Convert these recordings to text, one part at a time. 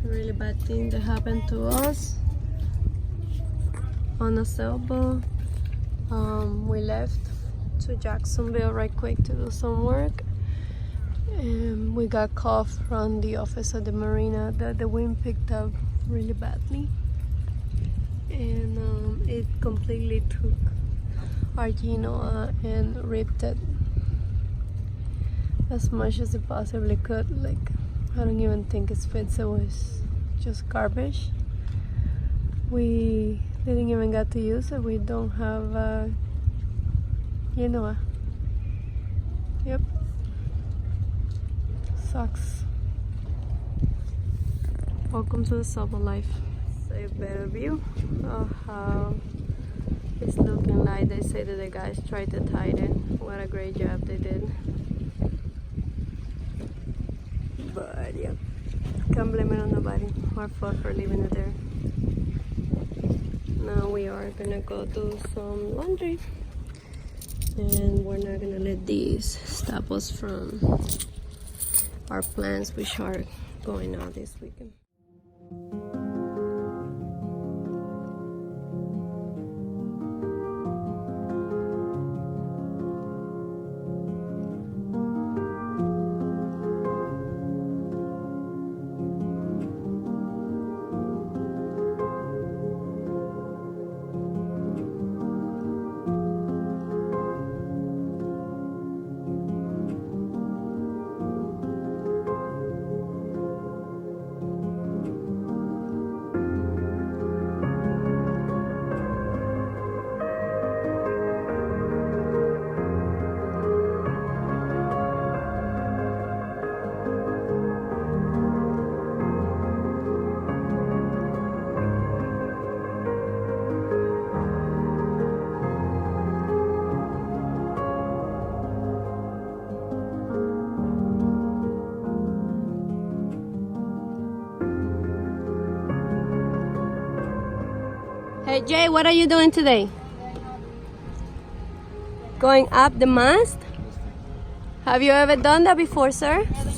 really bad thing that happened to us on a sailboat. We left to Jacksonville right quick to do some work, and we got called from the office of the marina that the wind picked up really badly, and it completely took our Genoa and ripped it as much as it possibly could. Like, I don't even think it fits. It was just garbage. We didn't even get to use it. We don't have Genoa. Yep. Sucks. Welcome to the sailboat life. Say a better view of how it's looking like. They say that the guys tried to tighten. What a great job they did. But yeah, can't blame it on nobody. Our fault for leaving it there. Now we are gonna go do some laundry, and we're not gonna let these stop us from our plans, which are going out this weekend. Hey Jay, what are you doing today? Going up the mast? Have you ever done that before, sir? Never.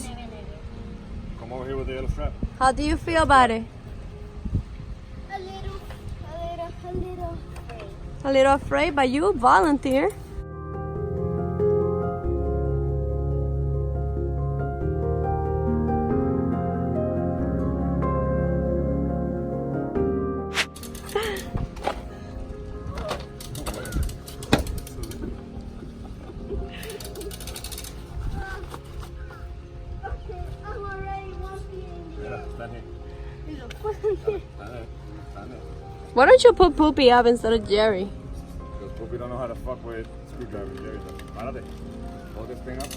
Come over here with the yellow strap. How do you feel about it? A little afraid. A little afraid, but you volunteer. Why don't you put Poopy up instead of Jerry? Because Poopy don't know how to fuck with screwdrivers. Jerry does. Párate. Hold this thing up.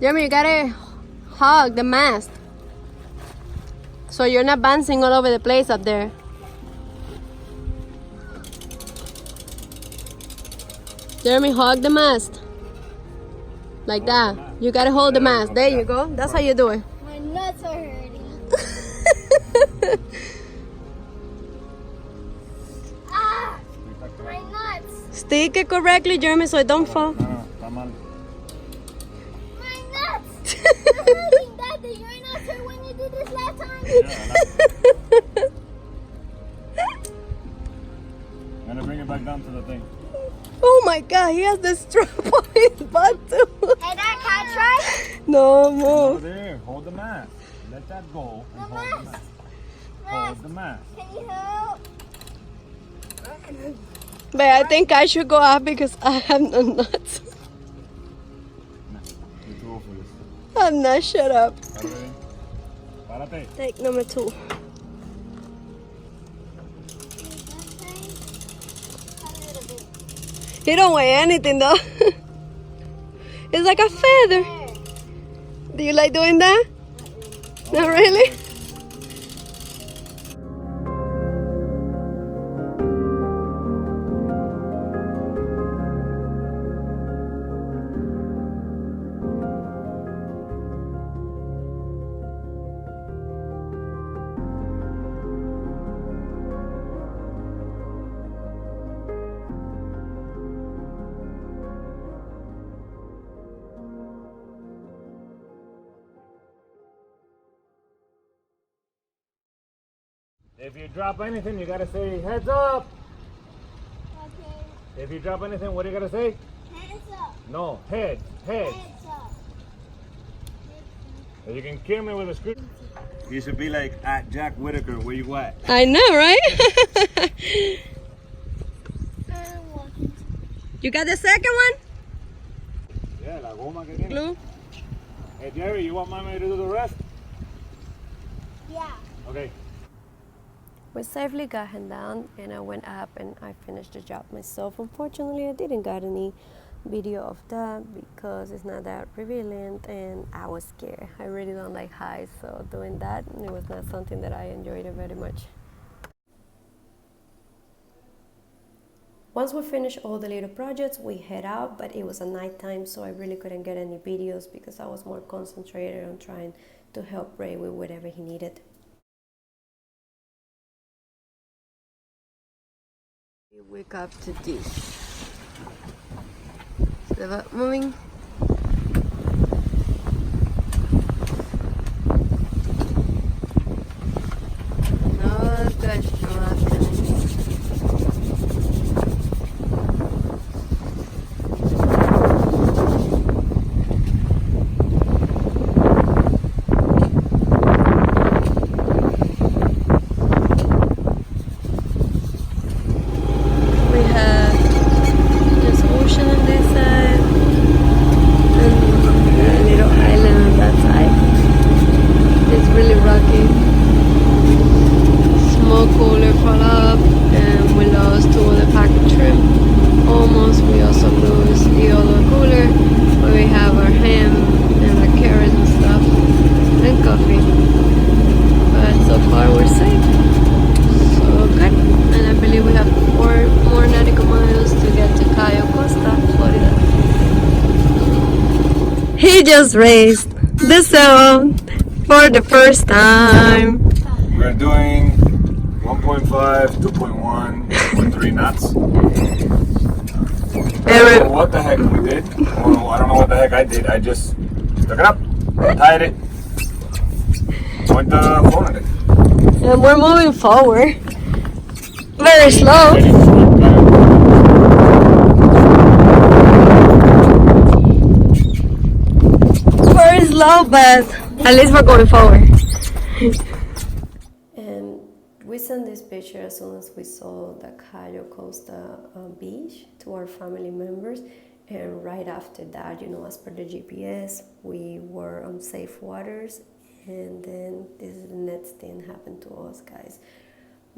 Jeremy, you gotta hug the mast so you're not bouncing all over the place up there. Jeremy, hug the mast. Like that. You gotta hold the mast. There you go. That's how you do it. My nuts are hurting. My nuts. Stick it correctly, Jeremy, so it don't fall. No, está mal. My nuts. You're hurting, Dad. Your nuts hurt when you did this last time. I'm gonna bring it back down to the thing. Oh my God, he has the strap on his butt too. Hey, Dad, can I try? No, Over move. there. Hold the mask. Let that go. And The hold the mask. mask. Hold the mask. Can you help? But I think I should go up because I have no nuts. Nah, you're too old for this. I'm not, shut up. Párate. Párate. Take number 2. He don't weigh anything though. It's like a feather. Do you like doing that? Not really? If you drop anything, you gotta say heads up. Okay. If you drop anything, what do you gotta say? Hands up. No, heads. Hands up. If you can kill me with a screw. You should be like at Jack Whitaker. Where you at? I know, right? I'm walking. You got the second one? Yeah, la goma que tiene. Glue? Hey Jerry, you want mommy to do the rest? Yeah. Okay. We safely got him down and I went up and I finished the job myself. Unfortunately, I didn't got any video of that because it's not that prevalent and I was scared. I really don't like heights, so doing that, it was not something that I enjoyed very much. Once we finished all the little projects, we head out, but it was a nighttime, so I really couldn't get any videos because I was more concentrated on trying to help Ray with whatever he needed. We wake up to this. So that moving. No, that's good. He just raised the sound for the first time. We're doing 1.5, 2.1, 2.3 knots. I don't know what the heck we did. I don't know what the heck I did. I just took it up, tied it, went the phone in it. And we're moving forward. Very slow. Very slow, but at least we're going forward. And we sent this picture as soon as we saw the Cayo Costa beach to our family members. And right after that, you know, as per the GPS, we were on safe waters. And then this is the next thing happened to us, guys.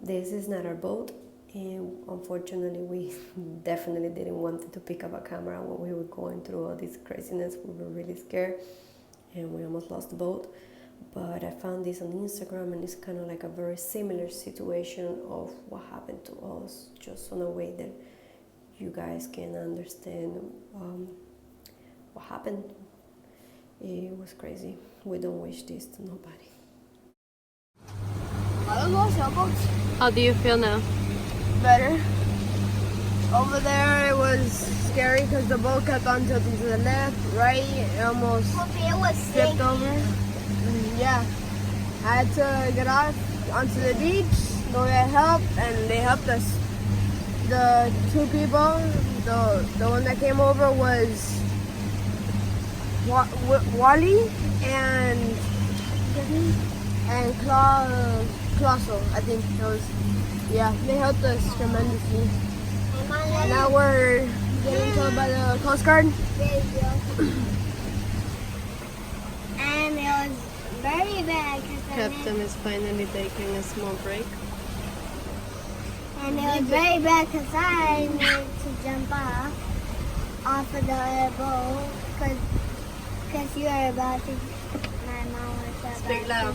This is not our boat. And unfortunately, we definitely didn't want to pick up a camera when we were going through all this craziness. We were really scared and we almost lost the boat. But I found this on Instagram and it's kind of like a very similar situation of what happened to us, just in a way that you guys can understand what happened. It was crazy. We don't wish this to nobody. I don't know, sailboats. How do you feel now? Better. Over there it was scary because the boat kept on tilting to the left, right, it almost flipped over. Yeah. I had to get off onto the beach, go get help, and they helped us. The two people, the one that came over was Wally and Clauso, I think that was. Yeah, they helped us tremendously. And now we're getting towed by the Coast Guard. And it was very bad. Captain is finally taking a small break. And it was very bad because I needed to jump off of the other boat because you were about to. My mom was about Speak loud.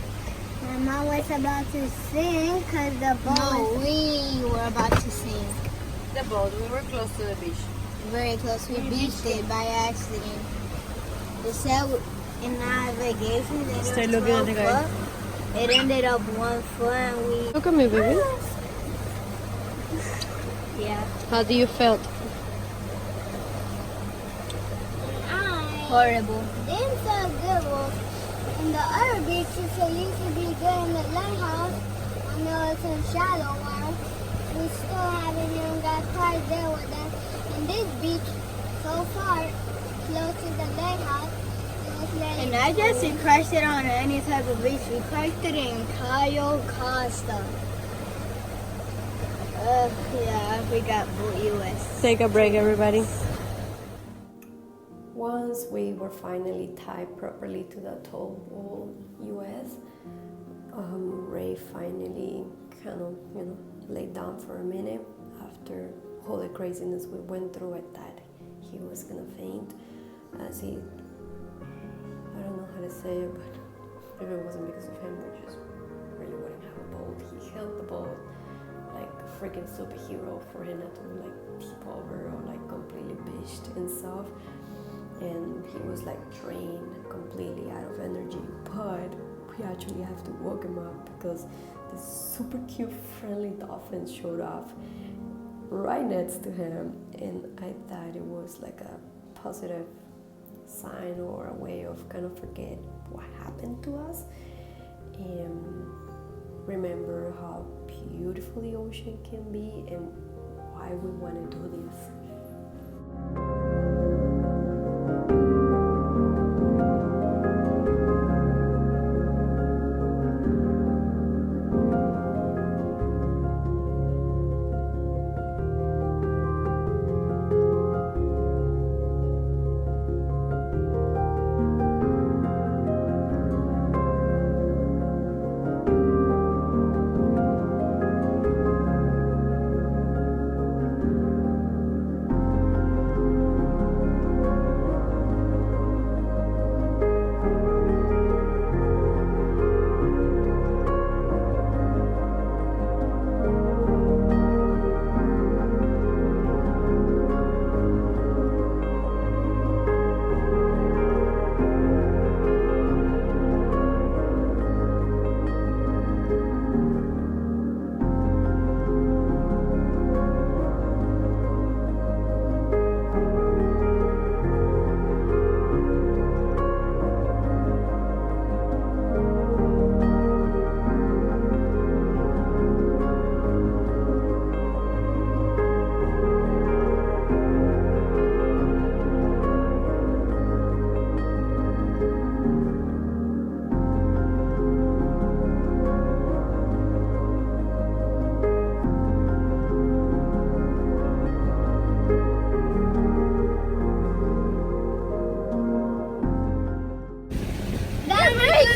My mom was about to sink because the boat. No, we were about to sink. The boat, we were close to the beach. Very close. We beached it by accident. It said in navigation that Stay it was looking at the 12 guy. foot. It ended up 1 foot and we. Look at me, baby. Yeah. How do you felt? Horrible. Didn't feel good. Well, in the other beaches, it used to be good in the lighthouse. I know it's in I guess we crashed it on any type of beach. We crashed it in Cayo Costa. Yeah, we got Boat US. Take a break, everybody. Once we were finally tied properly to the tow wall US, Ray finally kind of, laid down for a minute after all the craziness we went through. I thought he was gonna faint as he, I don't know how to say it, but if it wasn't because of him, we just really wouldn't have a boat. He held the boat like a freaking superhero for him not to like tip over or like completely beached and stuff. And he was like drained, completely out of energy, but we actually have to walk him up because this super cute friendly dolphin showed up right next to him, and I thought it was like a positive sign or a way of kind of forget what happened to us and remember how beautiful the ocean can be and why we want to do this.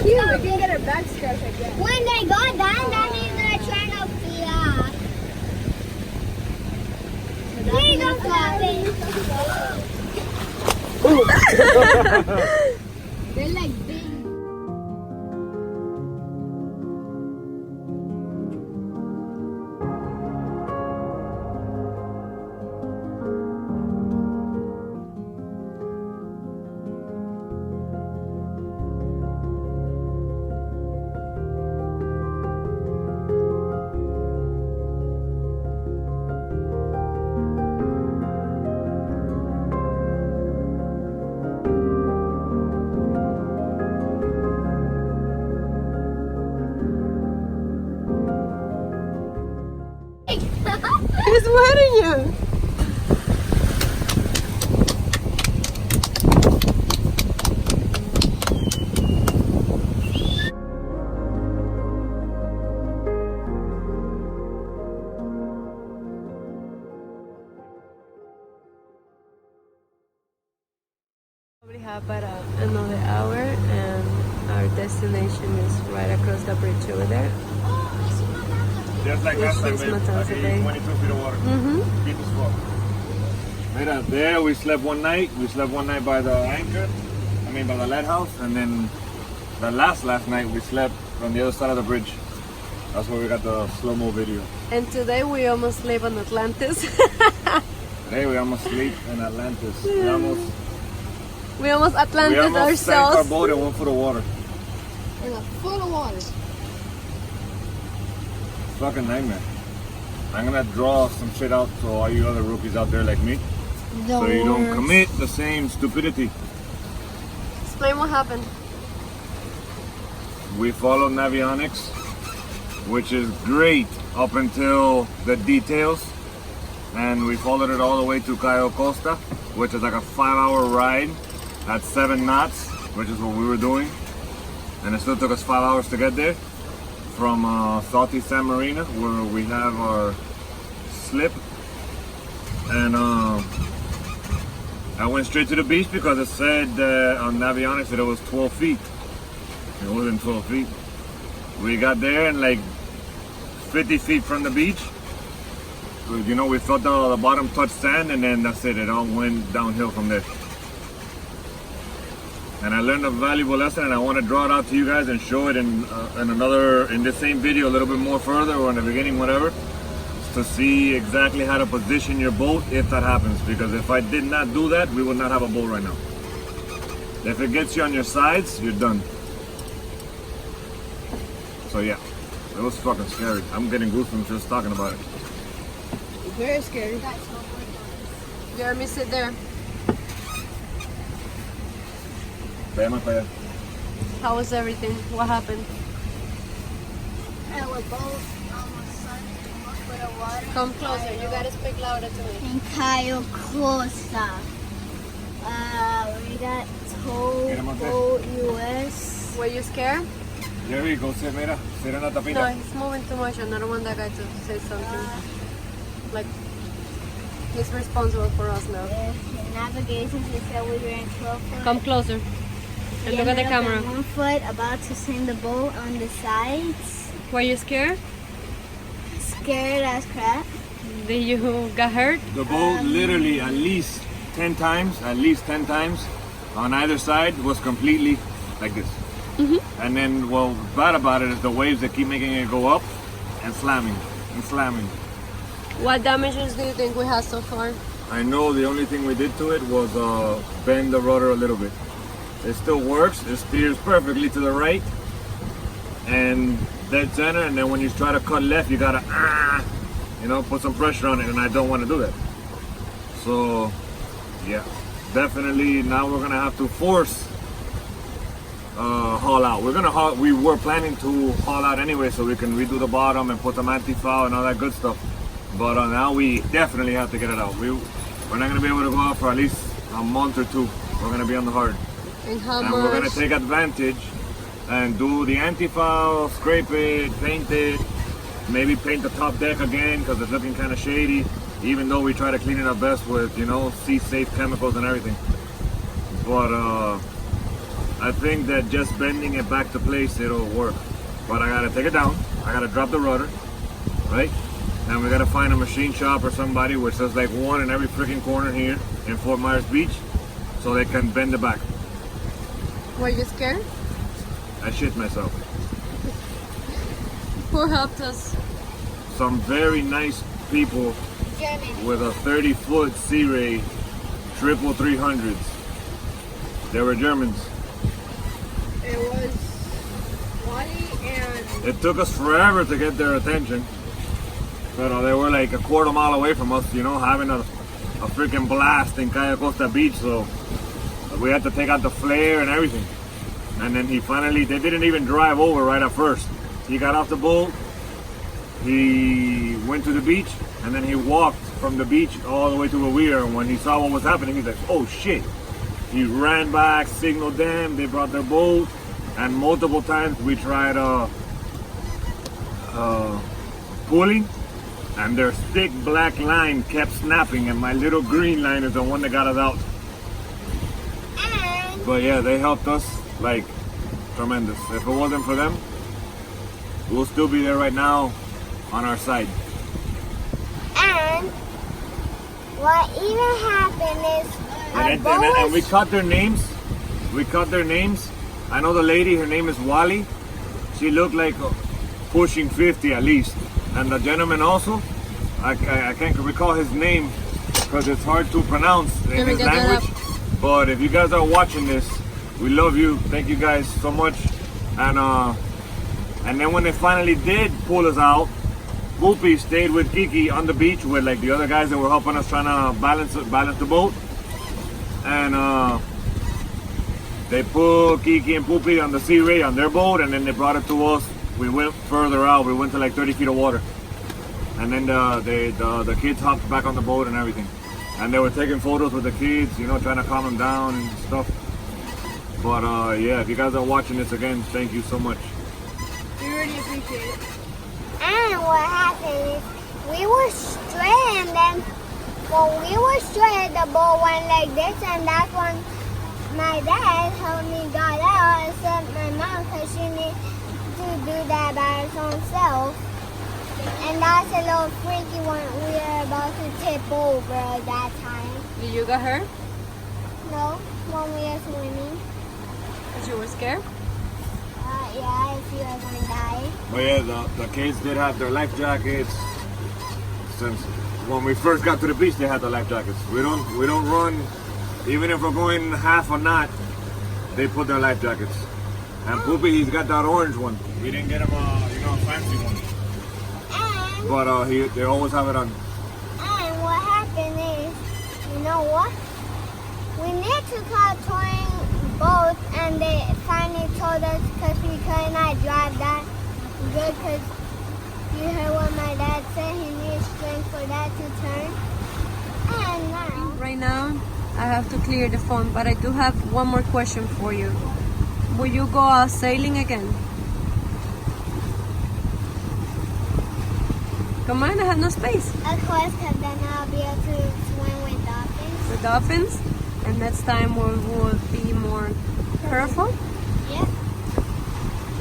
We can get our back scratched again. When they go down, that means they're trying to fly. Please don't fly. They're like big. He's wetting you. We have about another hour, and our destination is right across the bridge over there. Just like Which last time, is babe. Matanza Aquí, Bay. 22 feet of water. Deep as fuck. Mira, there we slept one night. We slept one night by the anchor. By the lighthouse. And then the last night we slept on the other side of the bridge. That's where we got the slow-mo video. And today we almost sleep on Atlantis. Today we almost sleep in Atlantis. We almost Atlantis sank our ourselves. boat in 1 foot of water. In a foot of water. Fucking nightmare. I'm gonna draw some shit out to all you other rookies out there like me. So you don't commit the same stupidity. Explain what happened. We followed Navionics, which is great up until the details. And we followed it all the way to Cayo Costa, which is like a 5-hour ride at 7 knots. which is what we were doing. And it still took us 5 hours to get there from Southeast San Marina, where we have our slip. And I went straight to the beach because it said on Navionics that it was 12 feet. It wasn't 12 feet. We got there and like 50 feet from the beach, you know, we felt the bottom touch sand, and then that's it. It all went downhill from there. And I learned a valuable lesson, and I want to draw it out to you guys and show it in this same video a little bit more further, or in the beginning, whatever, to see exactly how to position your boat if that happens. Because if I did not do that, we would not have a boat right now. If it gets you on your sides, you're done. So yeah, it was fucking scary. I'm getting goosebumps just talking about it. Very scary. Jeremy, sit there. How was everything? What happened? And we're both almost sunk with the water. Come closer. You gotta speak louder to me. Entire Costa. We got told US. Were you scared? Jerry, go sit, mira. Sit on la tapita. No, he's moving too much, and I don't want that guy to say something. Like, he's responsible for us now. Navigation, they said we were in 12 foot. Come closer. And look at the camera. 1 foot, about to send the boat on the sides. Were you scared? Scared as crap. Did you get hurt? The boat literally at least 10 times on either side was completely like this. And then what's bad about it is the waves that keep making it go up and slamming and slamming. What damages do you think we have so far? I know the only thing we did to it was bend the rudder a little bit. It still works. It steers perfectly to the right and dead center. And then when you try to cut left, you gotta, you know, put some pressure on it. And I don't want to do that. So, yeah, definitely now we're gonna have to force haul out. We were planning to haul out anyway, so we can redo the bottom and put some anti-foul and all that good stuff. But now we definitely have to get it out. We're not gonna be able to go out for at least a month or two. We're gonna be on the hard. And how And much? we're gonna take advantage and do the anti-foul, scrape it, paint it, maybe paint the top deck again because it's looking kind of shady. Even though we try to clean it our best with, you know, sea-safe chemicals and everything. But I think that just bending it back to place, it'll work. But I gotta take it down. I gotta drop the rudder, right? And we gotta find a machine shop or somebody, which there's like one in every freaking corner here in Fort Myers Beach, so they can bend it back. Were you scared? I shit myself. Who helped us? Some very nice people with a 30-foot Sea Ray triple 300s. They were Germans. It was Wally and It took us forever to get their attention. But they were like a quarter mile away from us, you know, having a freaking blast in Cayo Costa Beach. So we had to take out the flare and everything. And then they didn't even drive over right at first. He got off the boat, he went to the beach, and then he walked from the beach all the way to where we are. And when he saw what was happening, he's like, oh shit. He ran back, signaled them, they brought their boat, and multiple times we tried pulling, and their thick black line kept snapping, and my little green line is the one that got us out. But yeah, they helped us like tremendous. If it wasn't for them, we'll still be there right now on our side. And what even happened is And we cut their names. I know the lady, her name is Wally. She looked like pushing 50 at least. And the gentleman also, I can't recall his name because it's hard to pronounce in his language. But if you guys are watching this, we love you. Thank you guys so much. And then when they finally did pull us out, Whoopi stayed with Kiki on the beach with like the other guys that were helping us trying to balance the boat. And they put Kiki and Poopy on the Sea Ray on their boat, and then they brought it to us. We went further out. We went to like 30 feet of water. And then the kids hopped back on the boat and everything. And they were taking photos with the kids, you know, trying to calm them down and stuff. But yeah, if you guys are watching this again, thank you so much. We really appreciate it. And what happened is we were straight, and then when we were straight, the boat went like this, and that's when my dad helped me got out and sent my mom because she needed to do that by her own self. And that's a little freaky when we were about to tip over at that time. Did you get hurt? No, when we were swimming. Because you were scared? Yeah, if you were going to die. But yeah, the kids did have their life jackets. Since when we first got to the beach, they had the life jackets. We don't run, even if we're going half a knot. They put their life jackets. And Poopy, he's got that orange one. We didn't get him a fancy one. And, But they always have it on. and what happened is, you know what? We need to call touring boats, and they finally told us because we could not drive that good, because you heard what my dad said, he needs strength for that to turn. And now, Right now, I have to clear the phone, but I do have one more question for you. Will you go out sailing again? Come on, I have no space. of course, because then I'll be able to swim with dolphins. The dolphins, and next time we will be more careful. Yep.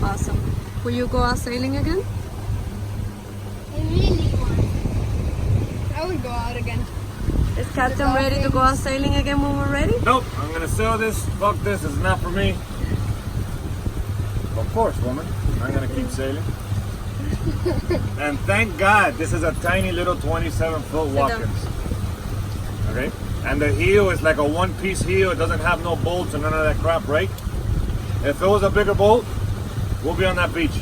Awesome. Will you go out sailing again? I really want. I would go out again. Is Captain ready to go out sailing again when we're ready? Nope, I'm gonna sell this. Fuck this, it's not for me. Of course, woman. I'm gonna keep sailing. And thank God this is a tiny little 27-foot Watkins. Okay? And the heel is like a one-piece heel. It doesn't have no bolts and none of that crap, right? If it was a bigger boat, we'll be on that beach.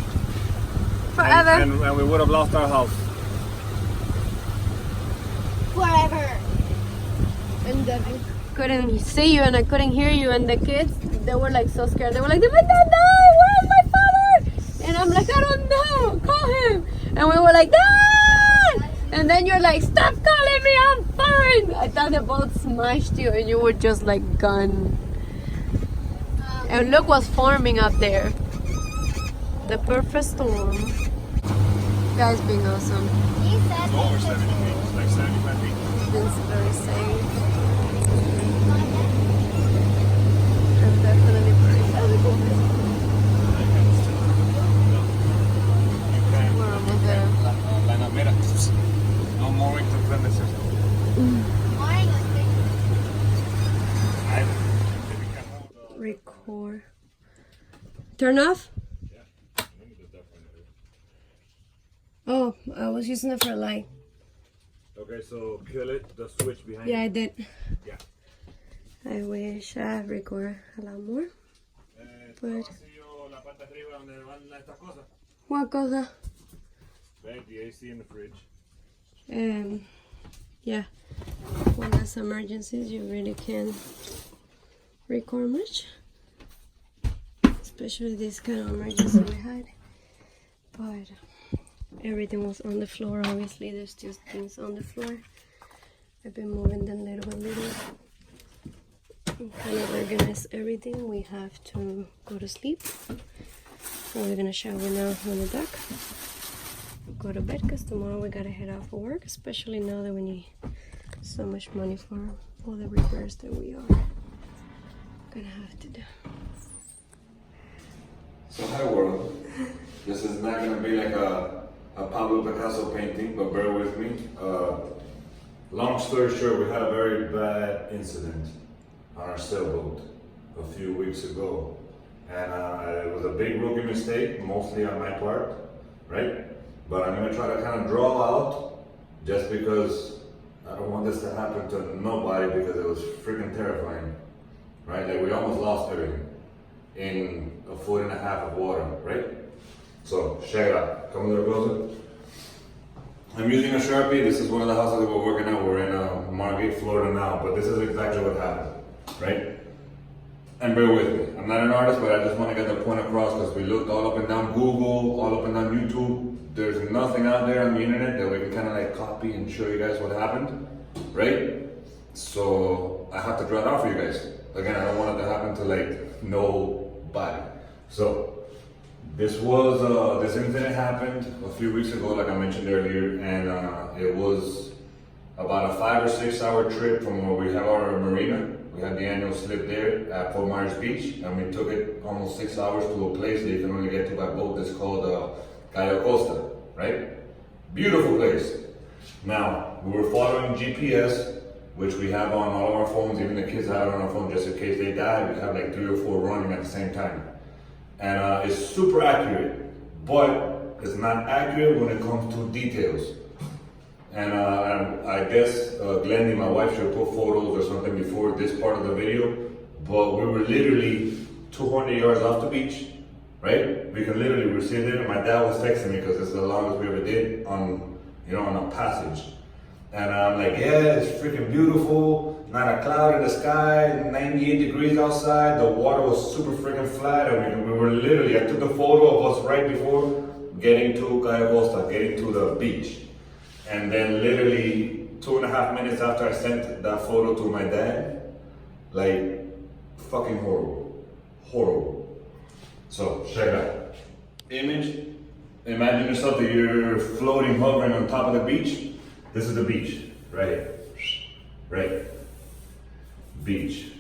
Forever. And we would have lost our house. Forever. And Debbie. Couldn't see you and I couldn't hear you, and the kids, they were like so scared. They were like, "Did my dad die? Where's my father?" And I'm like, "I don't know. Call him." And we were like, "Dad!" And then you're like, "Stop calling me. I'm fine." I thought the boat smashed you and you were just like gone. And look what's forming up there. The perfect storm. You guys being awesome. He said It's over 70 feet. It's like 75 feet. It's very safe. And definitely very valuable. We're almost there. Mira, no more to premises. Record. Turn off? Oh, I was using it for a light. Okay, so kill it, the switch behind Yeah, it. I did. Yeah. I wish I record a lot more. But what cosa? Babe, the AC in the fridge. Yeah. When there's emergencies, you really can't record much. Especially this kind of emergency we had. But everything was on the floor. Obviously, there's just things on the floor. I've been moving them little by little. Kind of organize everything. We have to go to sleep. So we're gonna shower now on the deck. Go to bed because tomorrow we gotta head out for work, especially now that we need so much money for all the repairs that we are gonna have to do. So hi world. This is not gonna be like a Pablo Picasso painting, but bear with me. Long story short, we had a very bad incident on our sailboat a few weeks ago. And it was a big rookie mistake, mostly on my part, right? But I'm gonna try to kind of draw out, just because I don't want this to happen to nobody, because it was freaking terrifying, right? Like we almost lost everything in a 1.5 foot of water, right? So check it out, come a little closer. I'm using a Sharpie. This is one of the houses that we're working at. We're in Margate, Florida now, but this is exactly what happened, right? And bear with me. I'm not an artist, but I just want to get the point across, because we looked all up and down Google, all up and down YouTube. There's nothing out there on the internet that we can kind of like copy and show you guys what happened, right? So I have to draw it out for you guys. Again, I don't want it to happen to like nobody. So this incident happened a few weeks ago, like I mentioned earlier, and it was about a 5 or 6 hour trip from where we have our marina. We had the annual slip there at Fort Myers Beach, and we took it almost 6 hours to a place that you can only get to by boat. That's called Cayo Costa, right? Beautiful place. Now, we were following GPS, which we have on all of our phones. Even the kids have it on our phone just in case they die. We have like 3 or 4 running at the same time. And it's super accurate, but it's not accurate when it comes to details. And I guess Glendy, my wife, should put photos or something before this part of the video, but we were literally 200 yards off the beach, right? We were sitting there, and my dad was texting me because it's the longest we ever did on a passage. And I'm like, yeah, it's freaking beautiful, not a cloud in the sky, 98 degrees outside, the water was super freaking flat, and we were literally, I took the photo of us right before getting to Cayo Costa, getting to the beach. And then literally 2.5 minutes after I sent that photo to my dad, like, fucking horrible. So, check it out. Image, imagine yourself that you're floating, hovering on top of the beach. This is the beach, right here, right? Beach.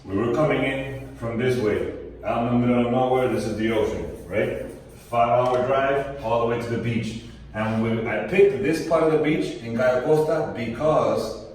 We were coming in from this way, out in the middle of nowhere. This is the ocean, right? 5-hour drive all the way to the beach. And I picked this part of the beach in Cayo Costa because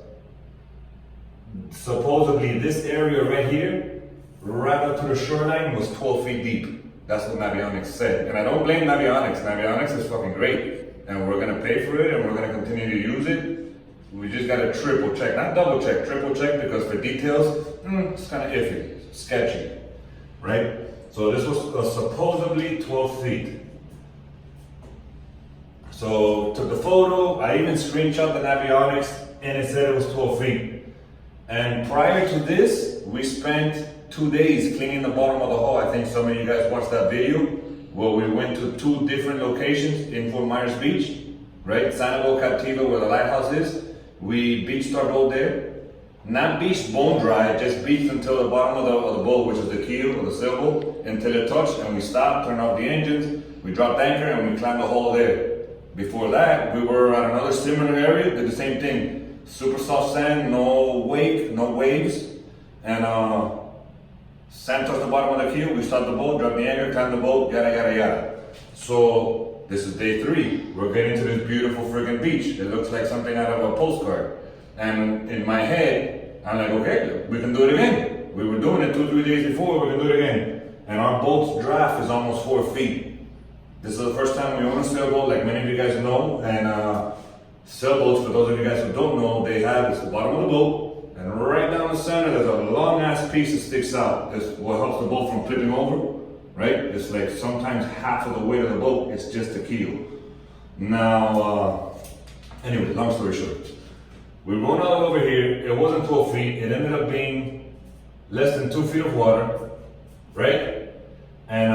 supposedly this area right here, right up to the shoreline, was 12 feet deep. That's what Navionics said. And I don't blame Navionics. Navionics is fucking great. And we're gonna pay for it, and we're gonna continue to use it. We just gotta triple check, not double check, triple check, because for details, it's kind of iffy, sketchy, right? So this was supposedly 12 feet. So took the photo, I even screenshot the Navionics, and it said it was 12 feet. And prior to this, we spent 2 days cleaning the bottom of the hull. I think some of you guys watched that video, where we went to 2 different locations in Fort Myers Beach, right? SANK Captiva, where the lighthouse is. We beached our boat there. Not beached bone dry, just beached until the bottom of the boat, which is the keel or the sailboat, until it touched, and we stopped, turned off the engines, we dropped anchor, and we climbed the hull there. Before that, we were at another similar area, did the same thing. Super soft sand, no wake, no waves, and sand touched the bottom of the keel, we stopped the boat, dropped the anchor, climbed the boat, yada yada yada. So this is day 3. We're getting to this beautiful friggin' beach. It looks like something out of a postcard. And in my head, I'm like, okay, we can do it again. We were doing it 2-3 days before, we can do it again. And our boat's draft is almost 4 feet. This is the first time we own a sailboat, like many of you guys know. And sailboats, for those of you guys who don't know, they have, it's the bottom of the boat, and right down the center, there's a long ass piece that sticks out. It's what helps the boat from flipping over, right? It's like sometimes half of the weight of the boat, it's just the keel. Now, anyway, long story short. We rode out over here, it wasn't 12 feet, it ended up being less than 2 feet of water, right? And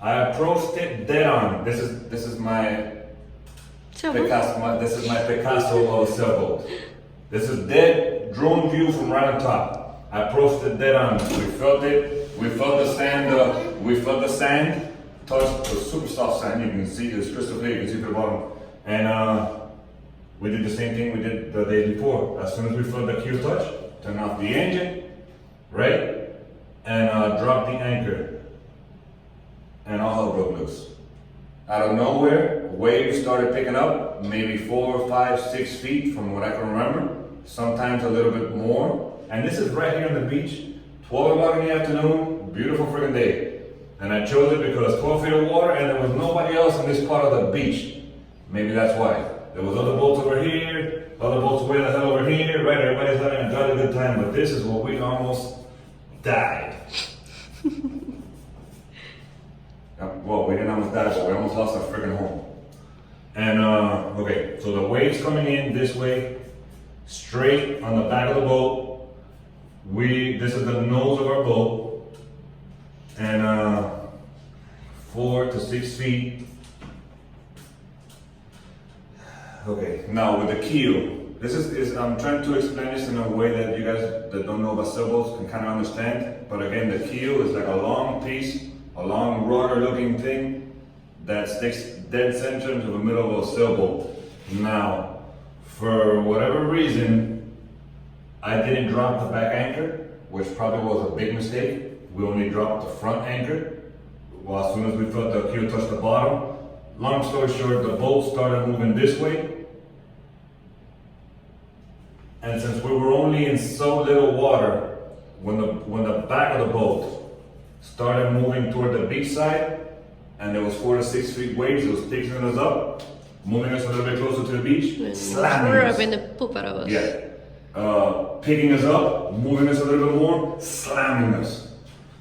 I approached it dead on. This is my Picasso, this is my Picasso of a sailboat. This is dead drone view from right on top. I approached it dead on. We felt it, we felt the sand, touched the super soft sand, you can see it's crystal clear, you can see to the bottom. And we did the same thing we did the day before. As soon as we felt the keel touch, turn off the engine, right? And drop the anchor. And all hell broke loose. Out of nowhere, waves started picking up, maybe 4, 5, 6 feet from what I can remember, sometimes a little bit more. And this is right here on the beach, 12 o'clock in the afternoon, beautiful friggin' day. And I chose it because 12 feet of water and there was nobody else in this part of the beach. Maybe that's why. There was other boats over here, other boats way the hell over here, right? Everybody's having a jolly good time, but this is where we almost died. Well, we didn't almost die, but we almost lost our freaking home. And, okay, so the waves coming in this way, straight on the back of the boat. This is the nose of our boat. And 4 to 6 feet. Okay, now with the keel, This is I'm trying to explain this in a way that you guys that don't know about sailboats can kind of understand. But again, the keel is like a long piece, a long rudder-looking thing that sticks dead center into the middle of a sailboat. Now, for whatever reason, I didn't drop the back anchor, which probably was a big mistake. We only dropped the front anchor. Well, as soon as we felt the keel touch the bottom. Long story short, the boat started moving this way. And since we were only in so little water, when the back of the boat started moving toward the beach side, and there was 4 to 6 feet waves, it was picking us up, moving us a little bit closer to the beach, slamming us. Rubbing the poop out of us. Yeah. Picking us up, moving us a little bit more, slamming us.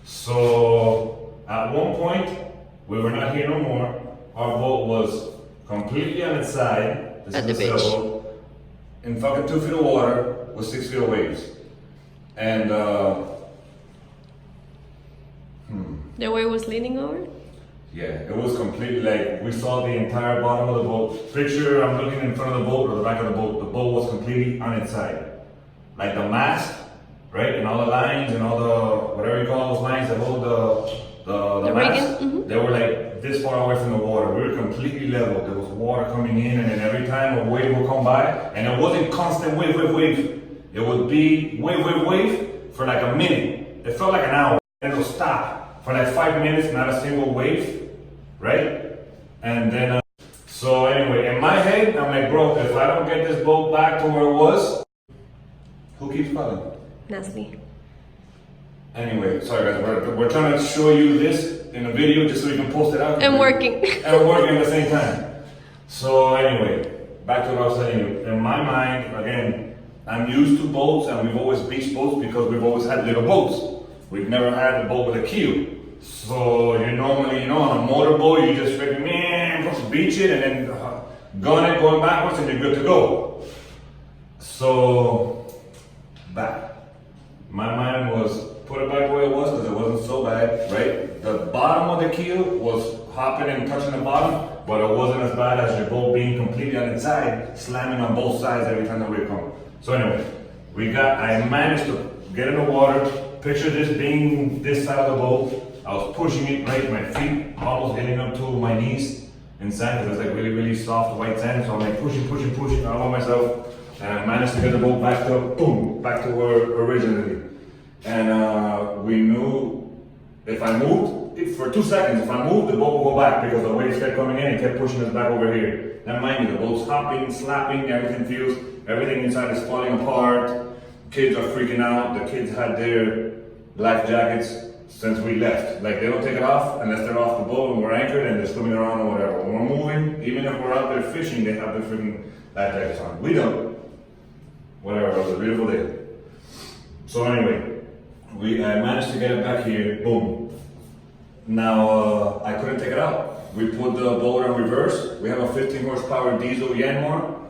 So at one point, we were not here no more. Our boat was completely on its side. This at is the a beach. sailboat. In fucking 2 feet of water with 6 feet of waves. And The wave was leaning over? yeah, it was completely like we saw the entire bottom of the boat. Picture I'm looking in front of the boat or the back of the boat. The boat was completely on its side. Like the mast, right? And all the lines and all the whatever you call those lines that hold the mast, rigging? they were like this far away from the water. We were completely level. There was water coming in, and then every time a wave would come by, and it wasn't constant wave, wave, wave. It would be wave, wave, wave for like a minute. It felt like an hour, and it would stop for like 5 minutes, not a single wave, right? And then, so anyway, in my head, I'm like, bro, if I don't get this boat back to where it was, who keeps calling? Nasty. Anyway, sorry guys, we're trying to show you this in a video just so we can post it out. And working. And working at the same time. So anyway, back to what I was telling you. In my mind, again, I'm used to boats and we've always beached boats because we've always had little boats. We've never had a boat with a keel. So you normally, on a motorboat, you just freaking, beach it and then gun it going backwards and you're good to go. So, back. My mind was, put it back where it was because it wasn't so bad, right? The bottom of the keel was hopping and touching the bottom, but it wasn't as bad as your boat being completely on its side, slamming on both sides every time the wave comes. So anyway, I managed to get in the water. Picture this being this side of the boat. I was pushing it, right? My feet almost getting up to my knees in sand because it's like really, really soft white sand. So I'm like pushing all by myself. And I managed to get the boat back to where originally. And we knew if I moved, for 2 seconds, if I moved, the boat would go back because the waves kept coming in and kept pushing us back over here. Now mind you, the boat's hopping, slapping, everything feels, everything inside is falling apart. Kids are freaking out. The kids had their life jackets since we left. Like they don't take it off unless they're off the boat and we're anchored and they're swimming around or whatever. When we're moving, even if we're out there fishing, they have their freaking life jackets on. We don't. Whatever, it was a beautiful day. So anyway, I managed to get it back here, boom. Now, I couldn't take it out. We put the boat on reverse. We have a 15 horsepower diesel Yanmar.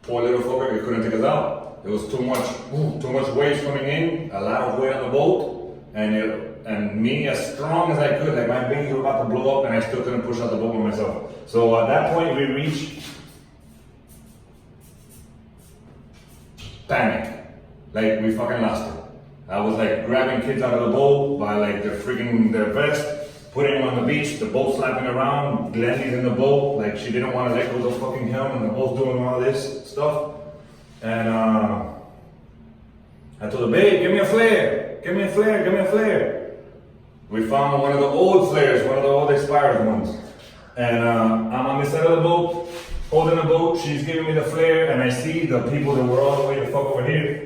Poor little fucker, it couldn't take us out. It was too much waves coming in, a lot of weight on the boat, and me as strong as I could, like my wings were about to blow up and I still couldn't push out the boat by myself. So at that point we reached panic. Like we fucking lost it. I was like grabbing kids out of the boat by like their vest, putting them on the beach, the boat slapping around, Glennie's in the boat, like she didn't want to let go of the fucking helm and the boat's doing all this stuff. And I told her, babe, give me a flare, give me a flare, give me a flare. We found one of the old flares, one of the old expired ones. And I'm on this side of the boat, holding the boat, she's giving me the flare, and I see the people that were all the way the fuck over here.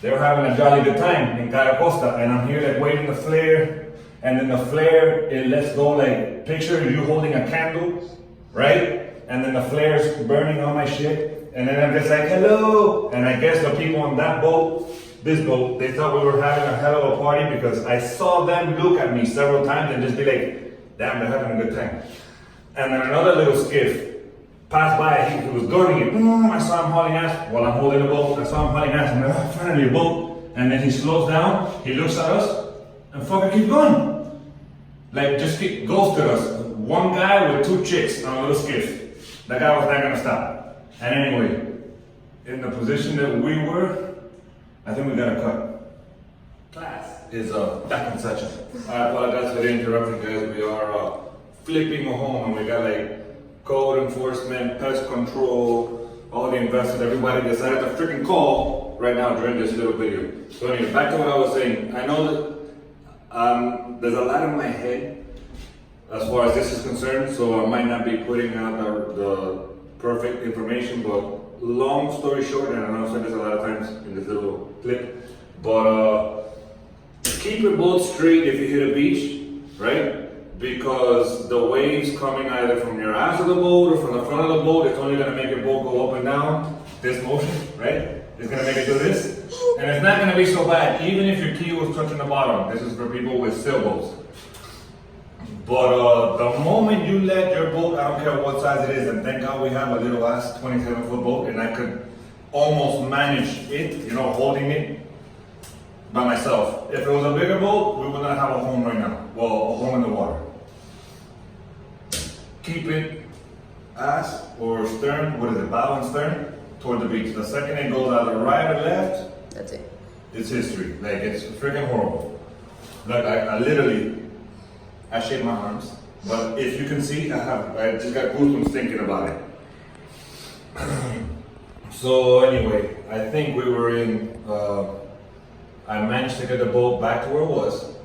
They were having a jolly good time in Cayo Costa, and I'm here like waving the flare, and then the flare, it lets go like, picture you holding a candle, right? And then the flare's burning on my shit, and then I'm just like, hello! And I guess the people on that boat, this boat, they thought we were having a hell of a party because I saw them look at me several times and just be like, damn, they're having a good time. And then another little skiff passed by, he was gunning it. I saw him hauling ass while I'm holding the boat. I saw him hauling ass, and I'm finally a boat. And then he slows down, he looks at us, and fucking keep going. Like, just ghosted us. One guy with 2 chicks on a little skiff. That guy was not gonna stop. And anyway, in the position that we were, I think we got a cut. Class is back in session. I apologize for the interruption, guys. We are flipping a home, and we got like code enforcement, pest control, all the investors, everybody decided to freaking call right now during this little video. So anyway, back to what I was saying. I know that there's a lot in my head as far as this is concerned, so I might not be putting out the perfect information, but long story short, and I know I've said this a lot of times in this little clip, but keep your boat straight if you hit a beach, right? Because the waves coming either from your ass of the boat or from the front of the boat, it's only gonna make your boat go up and down, this motion, right? It's gonna make it do this, and it's not gonna be so bad, even if your keel was touching the bottom. This is for people with sailboats. But the moment you let your boat, I don't care what size it is, and thank God we have a little ass 27-foot boat, and I could almost manage it, you know, holding it by myself. If it was a bigger boat, we would not have a home right now. Well, a home in the water. Keep it ass or stern, what is it, bow and stern, toward the beach. The second it goes either right or left, That's it. it's history. Like, it's freaking horrible. Like, I literally, I shake my arms. But if you can see, I just got goosebumps thinking about it. So anyway, I think we were in, I managed to get the boat back to where it was,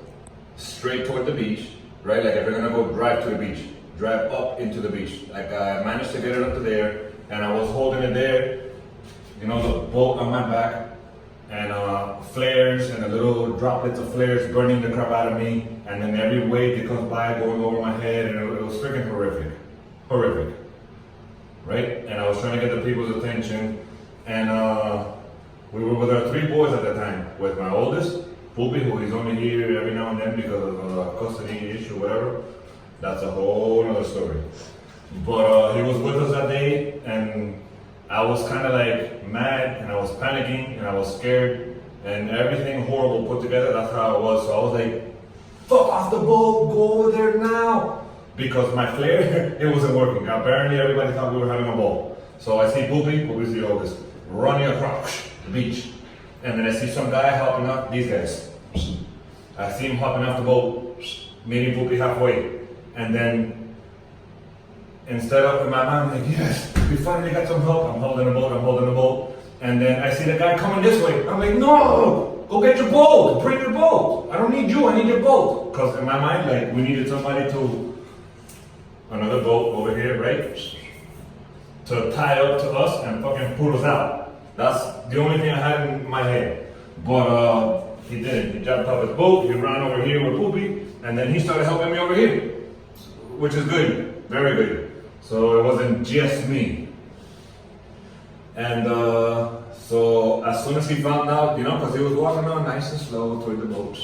straight toward the beach, right? Like if you're gonna go drive to the beach, drive up into the beach. Like I managed to get it up to there, and I was holding it there, you know, the boat on my back, and flares and the little droplets of flares burning the crap out of me, and then every wave that comes by going over my head, and it was freaking horrific. Horrific. Right? And I was trying to get the people's attention, and we were with our 3 boys at the time, with my oldest, Poopy, who is only here every now and then because of a custody issue, whatever. That's a whole other story. But he was with us that day, and I was kind of like mad, and I was panicking, and I was scared, and everything horrible put together. That's how it was. So I was like, fuck off the boat, go over there now. Because my flare, it wasn't working. Apparently everybody thought we were having a ball. So I see Poopy, Poopy's the oldest, running across the beach. And then I see some guy helping out these guys. I see him hopping off the boat, meeting Poopy halfway. And then, instead of, in my mind, I'm like, yes, we finally got some help. I'm holding the boat. And then I see the guy coming this way. I'm like, no, go get your boat, bring your boat. I don't need you, I need your boat. Because in my mind, like, we needed somebody to, another boat over here, right? To tie up to us and fucking pull us out. That's the only thing I had in my head. But he didn't. He jumped off his boat, he ran over here with Poopy, and then he started helping me over here. Which is good, very good. So it wasn't just me. And so as soon as he found out, you know, because he was walking around nice and slow toward the boat,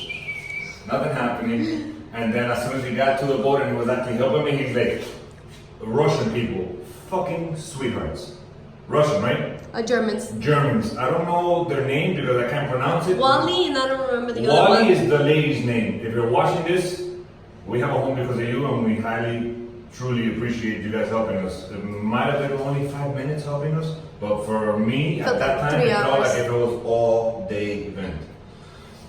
nothing happening. And then as soon as he got to the boat and he was actually helping me, he's like, Russian people, fucking sweethearts. Russian, right? Germans. Germans. I don't know their name because I can't pronounce it. Wally, and I don't remember the other one. Wally is the lady's name. If you're watching this, we have a home because of you, and we highly, truly appreciate you guys helping us. It might have been only 5 minutes helping us, but for me, at that time, it felt like if it was all day event.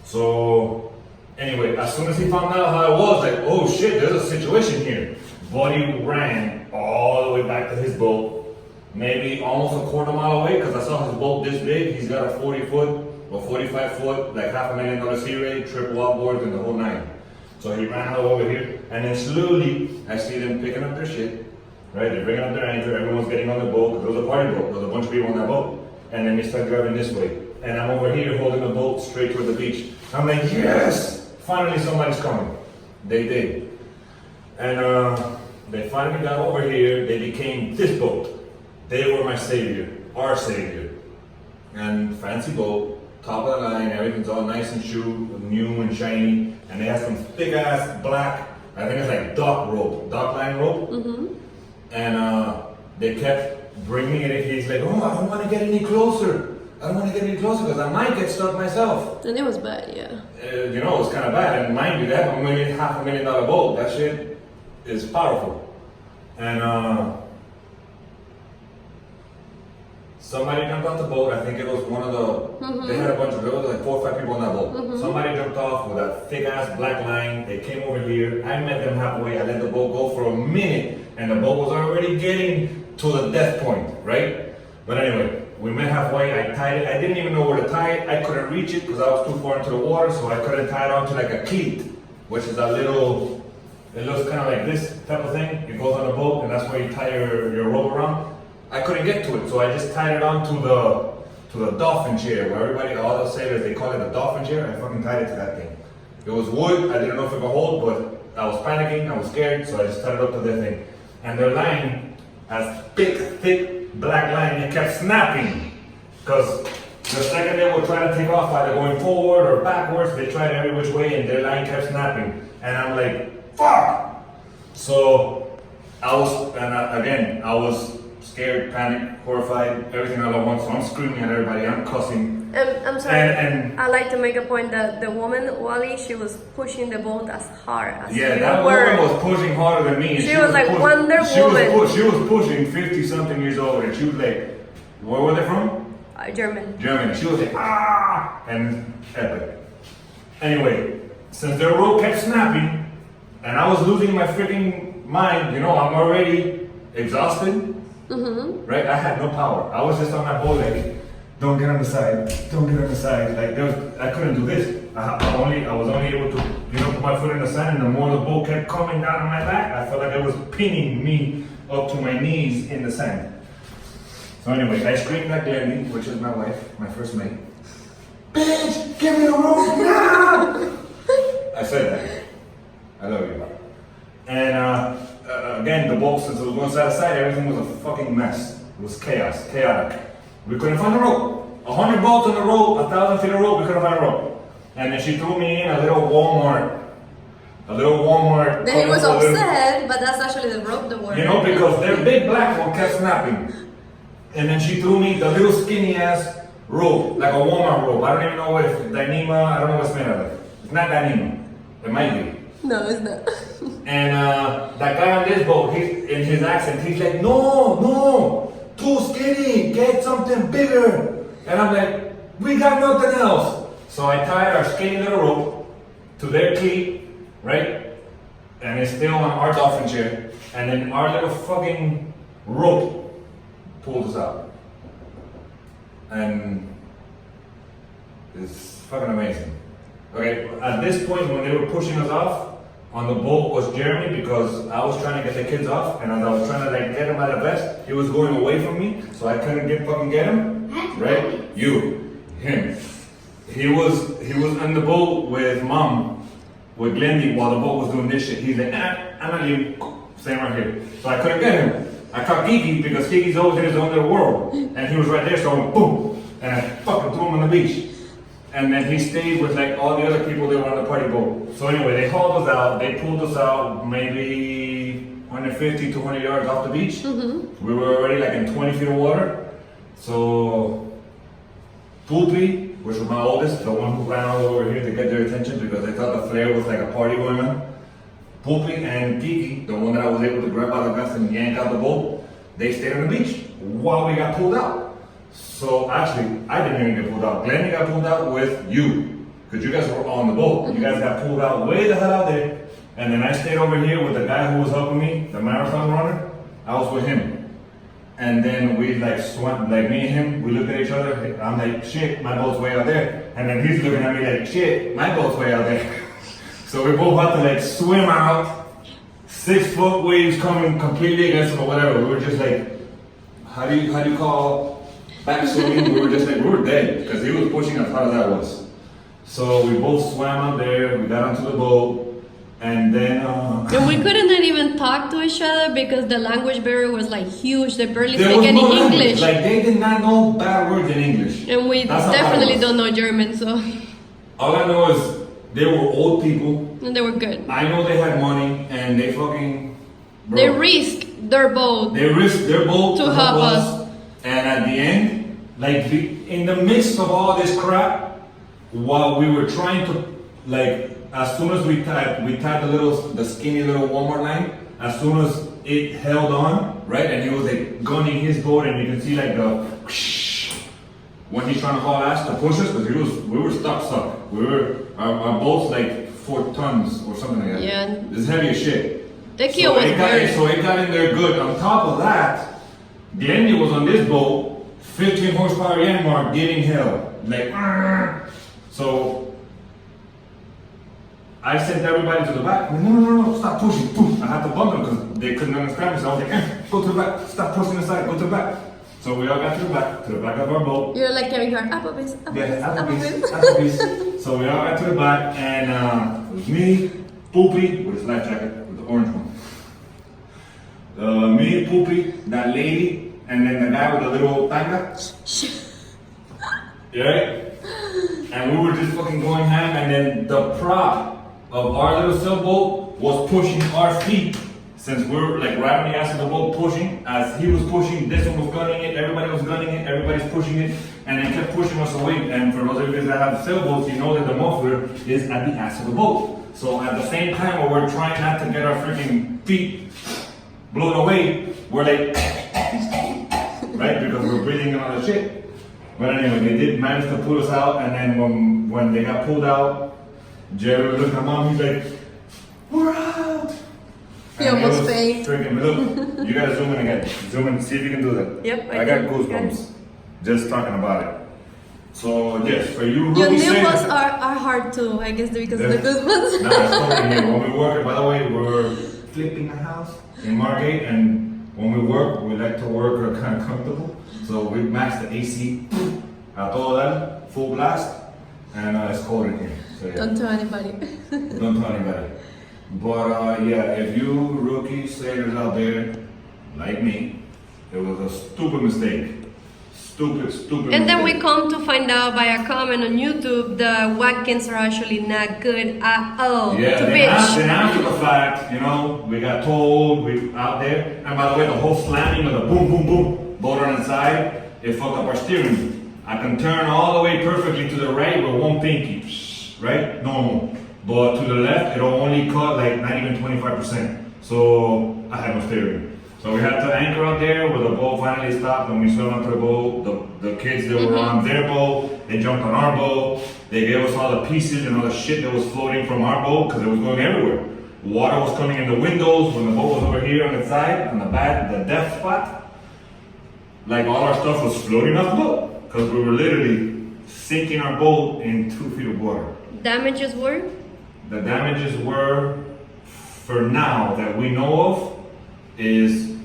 So, anyway, as soon as he found out how it was, like, oh shit, there's a situation here. Buddy ran all the way back to his boat, maybe almost a quarter mile away, because I saw his boat this big. He's got a 40-foot or 45-foot, like $500,000 sea rate, triple outboards, and the whole 9. So he ran all over here, and then slowly, I see them picking up their shit, right? They're bringing up their anchor, everyone's getting on the boat. There was a party boat, there was a bunch of people on that boat. And then they start driving this way. And I'm over here holding the boat straight toward the beach. I'm like, yes! Finally somebody's coming. They did. And they finally got over here, they became this boat. They were my savior, our savior. And fancy boat, top of the line, everything's all nice and new and shiny. And they have some thick ass black, I think it's like dock line rope. Mm-hmm. And they kept bringing it in. He's like, oh, I don't want to get any closer. Because I might get stuck myself. And it was bad, yeah. You know, it was kind of bad. And mind you, that $500,000 boat, that shit is powerful. And somebody jumped off the boat. I think it was one of the, they had a bunch of, there was like 4 or 5 people on that boat. Somebody jumped off with a thick ass black line. They came over here. I met them halfway. I let the boat go for a minute and the boat was already getting to the death point, right? But anyway, we met halfway. I tied it. I didn't even know where to tie it. I couldn't reach it because I was too far into the water, so I couldn't tie it onto like a cleat, which is a little, it looks kind of like this type of thing. It goes on the boat and that's where you tie your rope around. I couldn't get to it, so I just tied it on to the dolphin chair, where everybody, all the sailors, they call it a dolphin chair. I fucking tied it to that thing. It was wood, I didn't know if it could hold, but I was panicking, I was scared, so I just tied it up to their thing. And their line, as thick black line, it kept snapping. Because the second they would try to take off, either going forward or backwards, they tried every which way and their line kept snapping. And I'm like, fuck! So I was, again, I was scared, panicked, horrified, everything all at once. So I'm screaming at everybody, I'm cussing. I'm sorry. And I like to make a point that the woman, Wally, she was pushing the boat as hard as yeah, you that were. woman was pushing harder than me. And She was like pushing, Wonder Woman. She was pushing 50-something years old, and she was like, where were they from? German. Germany. She was like, ah, and epic. Anyway, since their rope kept snapping, and I was losing my freaking mind, you know, I'm already exhausted. Right? I had no power. I was just on that boat like, don't get on the side, don't get on the side. Like I couldn't do this. I was only able to, you know, put my foot in the sand, and the more the boat kept coming down on my back, I felt like it was pinning me up to my knees in the sand. So anyway, I screamed at Glendy, which is my wife, my first mate. Bitch, give me the rope now! I said that. I love you. And again, the boat, since it was going side to side, everything was a fucking mess. It was chaos, chaotic. We couldn't find a rope. 100 boats on the rope, 1,000 feet of rope, we couldn't find a rope. And then she threw me in a little Walmart. Then he was upset, but that's actually the rope that worked. You know, because their big black one kept snapping. And then she threw me the little skinny ass rope, like a Walmart rope. I don't even know what it's Dyneema, I don't know what's made of it. It's not Dyneema. It might be. No, it's not. And that guy on this boat, in his accent, he's like, no, too skinny, get something bigger. And I'm like, we got nothing else. So I tied our skinny little rope to their cleat, right? And it's still on our dolphin chair. And then our little fucking rope pulled us out. And it's fucking amazing. Okay, at this point when they were pushing us off, on the boat was Jeremy, because I was trying to get the kids off, and as I was trying to like get him out of vest, he was going away from me, so I couldn't fucking get him. Right? Him. He was on the boat with Mom, with Glendy, while the boat was doing this shit. He's like, I'm not leaving, staying right here. So I couldn't get him. I caught Kiki because Kiki's always in his own little world, and he was right there, so I went boom, and I fucking threw him on the beach. And then he stayed with like all the other people that were on the party boat. So anyway, they hauled us out. They pulled us out maybe 150, 200 yards off the beach. We were already like in 20 feet of water. So Poopy, which was my oldest, the one who ran all over here to get their attention because they thought the flare was like a party going on. Poopy and Kiki, the one that I was able to grab out of the vest and yank out the boat, they stayed on the beach while we got pulled out. So actually, I didn't even get pulled out. Glendy got pulled out with you, because you guys were on the boat. You guys got pulled out way the hell out there. And then I stayed over here with the guy who was helping me, the marathon runner. I was with him. And then we like swam, like me and him, we looked at each other. I'm like, shit, my boat's way out there. And then he's looking at me like, shit, my boat's way out there. So we both had to like swim out, 6 foot waves coming completely against us or whatever. We were just like, how do you call back swimming? We were just like, we were dead because he was pushing as hard as I was. So we both swam out there, we got onto the boat, and then and we couldn't even talk to each other because the language barrier was like huge. They barely there speak was any no language. English. Like they did not know bad words in English. And we That's how bad it definitely was. don't know German, so. All I know is they were old people. And they were good. I know they had money and they fucking They risked their boat. They risked their boat to help us. And at the end, like in the midst of all this crap, while we were trying to, like, as soon as we tied the skinny little Walmart line, as soon as it held on, right, and he was like gunning his boat, and you can see like the when he's trying to haul ass to push us, because we were stuck. Our boat's like 4 tons or something like that. Yeah. It's heavy as shit. The keel was burning. So it got in there good. On top of that, Glendy was on this boat, 15 horsepower Yanmar, getting hell. Like, so I sent everybody to the back. No, stop pushing. I had to bump them because they couldn't understand me. So I was like, go to the back, stop pushing aside, go to the back. So we all got to the back of our boat. You're like carrying her Applebee's. So we all got to the back, and it was me, Poopy, with his life jacket, with the orange one. Me, Poopy, that lady, and then the guy with the little tanga. Yeah? And we were just fucking going ham, and then the prop of our little sailboat was pushing our feet. Since we were like right on the ass of the boat pushing, as he was pushing, this one was gunning it, everybody was gunning it, everybody's pushing it, and they kept pushing us away. And for those of you guys that have sailboats, you know that the muffler is at the ass of the boat. So at the same time while we're trying not to get our freaking feet blown away, we're like, right? Because we're breathing in all the shit. But anyway, they did manage to pull us out, and then when they got pulled out, Jerry looked at Mom, he's like, we're out! He almost fainted. Freaking, look, you gotta zoom in again. Zoom in, see if you can do that. Yep, I got goosebumps just talking about it. So yes, for you Your rookie nipples sailors, are hard too, I guess, because of the goosebumps. Nah, it's totally here. When we work, by the way, we're flipping a house in Margate, and when we work, we like to work kind of comfortable. So we max the AC a todo dar, full blast, and it's cold in here. So yeah. Don't tell anybody. Don't tell anybody. But yeah, if you rookie sailors out there, like me, it was a stupid mistake. Stupid And then mistake. we come to find out by a comment on YouTube the Watkins are actually not good at all Yeah, to then fish. after the fact, you know, we got told, we out there, and by the way, the whole slamming of the boom, boom, boom, boat on its side, it fucked up our steering. I can turn all the way perfectly to the right with one pinky, right? Normal. But to the left, it'll only cut like not even 25%. So I had no steering. So we had to anchor out there where the boat finally stopped, and we swam up to the boat. The kids that were on their boat, they jumped on our boat. They gave us all the pieces and all the shit that was floating from our boat because it was going everywhere. Water was coming in the windows when the boat was over here on the side, on the back, the depth spot. Like all our stuff was floating off the boat because we were literally sinking our boat in 2 feet of water. Damages were? The damages were, for now that we know of, is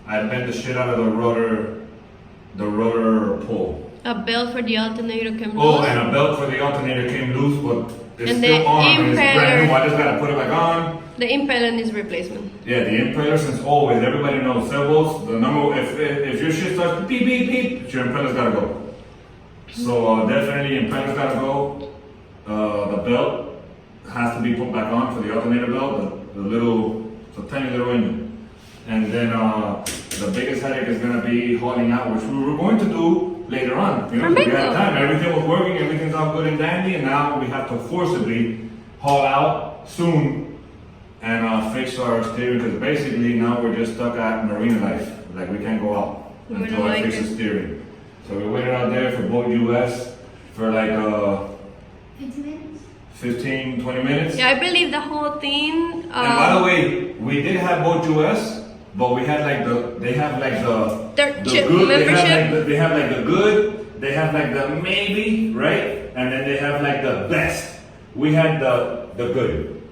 I bent the shit out of the rotor pole. A belt for the alternator came Oh, loose. and a belt for the alternator came loose, but it's And still the on. And it's brand new. impeller- I just gotta put it back on. The impeller needs replacement. Yeah, the impeller, since always, everybody knows sailboats. The number, if your shit starts beep beep beep, your impeller's gotta go. So definitely impeller's gotta go. The belt has to be put back on for the alternator belt. The little, it's a tiny little engine. And then the biggest headache is gonna be hauling out, which we were going to do later on. You know, we had time. Everything was working, everything's all good and dandy, and now we have to forcibly haul out soon and fix our steering, because basically now we're just stuck at marina life. Like we can't go out We until don't I like fix it. the steering. So we waited out there for Boat US for like 15, 20 minutes. Yeah, I believe the whole thing. And by the way, we did have Boat US, but we had like they have like Their the chip good, membership. they have like the good, they have like the maybe, right? And then they have like the best. We had the good,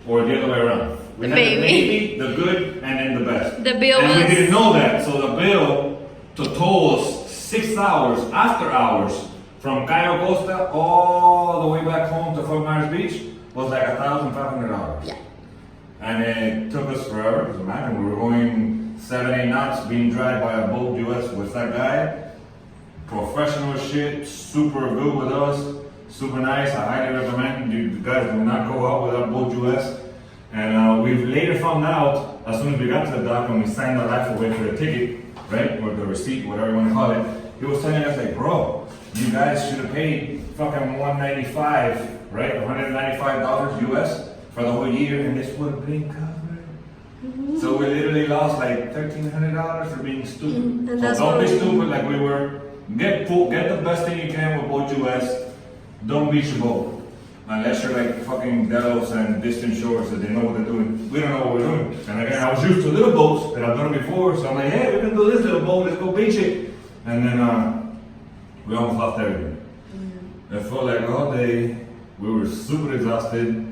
or the other way around. We The had the maybe. maybe, the good, and then the best. The bill and was- we didn't know that, so the bill to tow us 6 hours after hours from Cayo Costa all the way back home to Fort Myers Beach was like $1,500. Yeah. And it took us forever, because imagine we were going 7-8 knots being dragged by a Boat US with that guy. Professional shit, super good with us, super nice. I highly recommend you guys do not go out without Boat US. And we've later found out, as soon as we got to the dock and we signed the life away for the ticket, right, or the receipt, whatever you want to call it, he was telling us like, bro, you guys should have paid fucking $195, right, $195 US for the whole year, and this would have been covered. So we literally lost like $1,300 for being stupid. And So that's don't be what- stupid like we were. get the best thing you can with Boat US. Don't beach your boat. Unless you're like fucking Delos and distant shores that they know what they're doing. We don't know what we're doing. And again, I was used to little boats that I've done before, so I'm like, hey, we can do this little boat, let's go beach it. And then we almost lost everything. It felt like all day, we were super exhausted.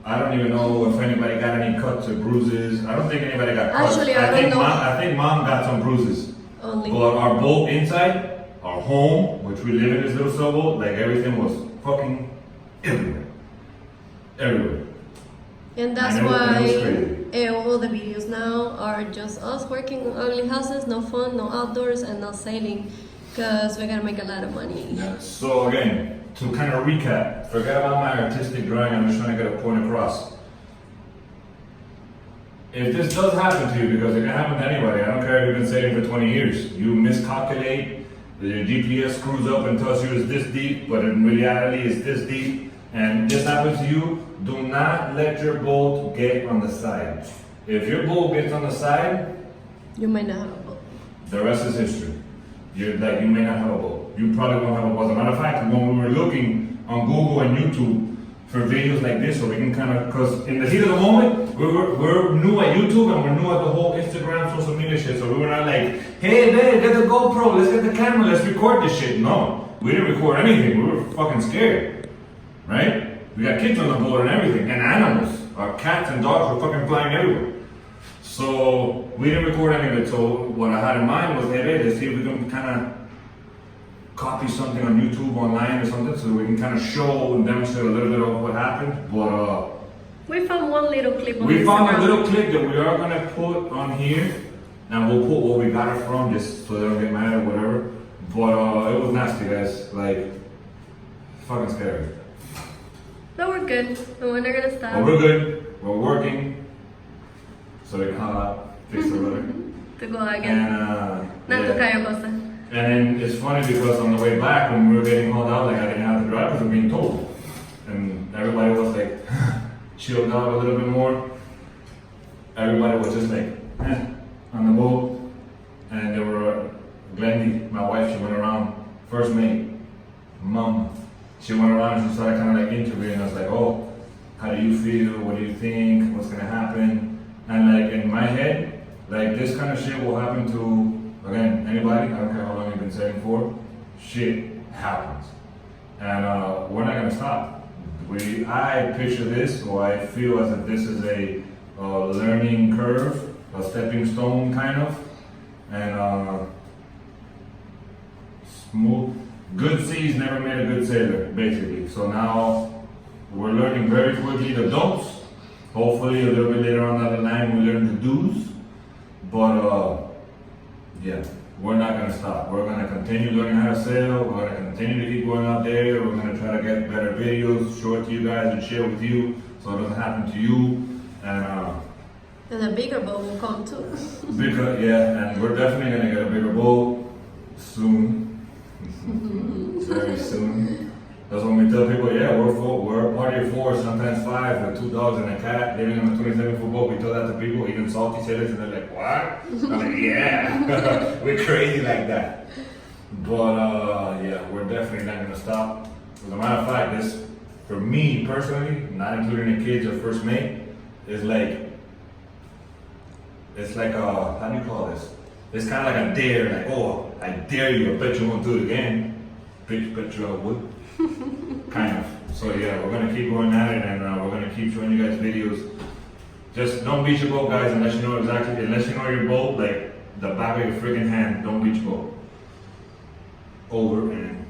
I don't even know if anybody got any cuts or bruises. I don't think anybody got cuts. Actually, I don't know. I think mom got some bruises. Only. But our boat inside, our home, which we live in this little sailboat, like everything was fucking everywhere. Everywhere. And that's And it why all the videos now are just us working on ugly houses, no fun, no outdoors, and no sailing, because we gotta make a lot of money. Yeah. So again, to kind of recap, forget about my artistic drawing, I'm just trying to get a point across. If this does happen to you, because it can happen to anybody, I don't care if you've been sailing for 20 years, you miscalculate, your GPS screws up and tells you it's this deep, but in reality it's this deep, and this happens to you, do not let your boat get on the side. If your boat gets on the side, You might not have a boat. the rest is history. You may not have a boat. You probably won't have a boat. As a matter of fact, when we were looking on Google and YouTube for videos like this, so we can kind of, because in the heat of the moment, we're new at YouTube and we're new at the whole Instagram, social media shit. So we were not like, hey, babe, get the GoPro, let's get the camera, let's record this shit. No, we didn't record anything. We were fucking scared, right? We got kids on the boat and everything, and animals. Our cats and dogs were fucking flying everywhere. So we didn't record any of it. So what I had in mind was, hey, let's see if we can kind of copy something on YouTube, online or something, so we can kind of show and demonstrate a little bit of what happened. But We found one little clip on we found a Instagram. little clip that we are gonna put on here, and we'll put where we got it from, just so they don't get mad or whatever. But it was nasty, guys. Like, fucking scary. But we're good, and we're not gonna stop. But we're good. We're working. So they call out, fix the rudder. To go again. And Not to yeah. Cayo Costa. And then it's funny because on the way back, when we were getting hauled out, like I didn't have to drive because we were being told. And everybody was like, chilled out a little bit more. Everybody was just like, on the boat. And there were, Glendy, my wife, she went around, first mate, mom. She went around and she started kind of like interviewing us, like, oh, how do you feel? What do you think? What's gonna happen? And like in my head, like this kind of shit will happen to, again, anybody. I don't care how long you've been sailing for. Shit happens, and we're not gonna stop. I picture this, or I feel as if this is a learning curve, a stepping stone kind of, and smooth. Good seas never made a good sailor, basically. So now we're learning very quickly the don'ts. Hopefully a little bit later on down the line we learn the do's. But yeah, we're not gonna stop. We're gonna continue learning how to sail. We're gonna continue to keep going out there. We're gonna try to get better videos, show it to you guys and share with you so it doesn't happen to you. And a bigger boat will come too. Because, yeah, and we're definitely gonna get a bigger boat soon. Very soon. That's when we tell people, yeah, we're a party of 4, sometimes 5, with 2 dogs and a cat living on a 27-foot boat. We tell that to people, even salty sailors, and they're like, what? I'm like, yeah, we're crazy like that. But yeah, we're definitely not gonna stop. As a matter of fact, this, for me personally, not including the kids or first mate, is like, it's like a, how do you call this? It's kind of like a dare, like, oh, I dare you, I bet you won't do it again. Bitch, bet you I would. Kind of. So yeah, we're gonna keep going at it, and we're gonna keep showing you guys videos. Just don't beat your boat, guys, unless you know your boat, like the back of your freaking hand. Don't beat your boat. Over and.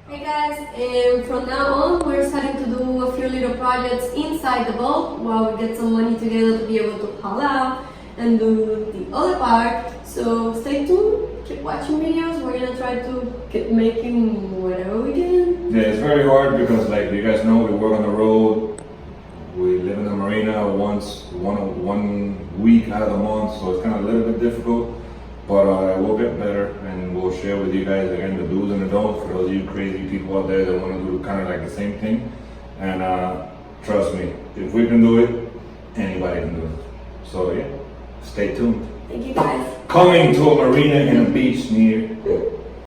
Hey guys, and from now on we're starting to do a few little projects inside the boat while we get some money together to be able to haul out and do the other part. So stay tuned, keep watching videos. We're gonna try to keep making whatever we can. Yeah, it's very hard because, like you guys know, we work on the road. We live in the marina one week out of the month, so it's kind of a little bit difficult. But we'll get better, and we'll share with you guys again the do's and the don'ts for those of you crazy people out there that want to do kind of like the same thing. And trust me, if we can do it, anybody can do it. So yeah, stay tuned. Thank you guys. Coming to a marina and a beach near